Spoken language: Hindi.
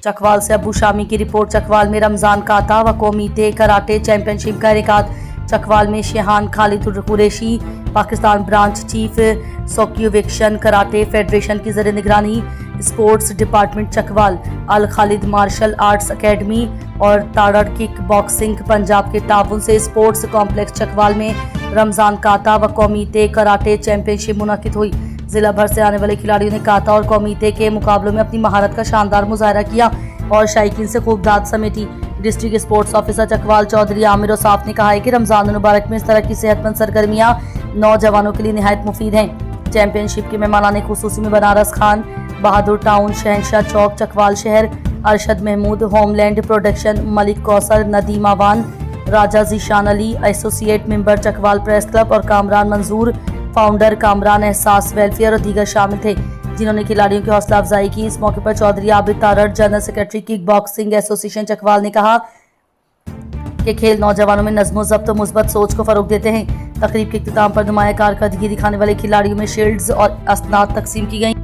चकवाल से अबू शामी की रिपोर्ट। चकवाल में रमजान काता व कौमी कराटे चैंपियनशिप का इनेकाद। चकवाल में शेहान खालिद कुरैशी पाकिस्तान ब्रांच चीफ सोक्यूवेक्शन कराटे फेडरेशन की ज़र निगरानी sports department Chakwal, Al Khalid martial arts academy और ताड़ड़ किक बॉक्सिंग पंजाब के ताउन से स्पोर्ट्स कॉम्प्लेक्स चकवाल में रमजान काता व कौमी कराटे चैंपियनशिप मुनक्किद हुई। जिला भर से आने वाले खिलाड़ियों ने काता और कौमी के मुकाबलों में अपनी महारत का शानदार मुजाहरा किया और शायकीन से खूब दाद समेटी। District sports officer Chakwal Chaudhry Aamir Ausaf ने कहा है कि रमजान मुबारक में इस तरह की सेहतमंद सरगर्मियां नौजवानों के लिए निहायत मुफीद हैं। चैंपियनशिप के मेहमानाने खुसूसी में बनारस खान, बहादुर टाउन, शहनशाह चौक, चकवाल शहर, Arshad Mahmood, Homeland production, Malik Kausar, Nadeem Awan, Raja Zeeshan Ali, associate member Chakwal press club और कामरान मंजूर, फाउंडर कामरान एहसास वेलफेयर और दीगर शामिल थे, जिन्होंने खिलाड़ियों की हौसला अफजाई की। इस मौके पर Chaudhary Abid Tarar, general secretary kick boxing association Chakwal ने कहा कि खेल नौजवानों में नज़्म ज़ब्त और मुस्बत सोच को फरोग देते हैं। तकरीब के इख्तिताम पर नुमाया कारकर्दगी दिखाने वाले खिलाड़ियों में शील्ड्स और असनाद तकसीम की गई।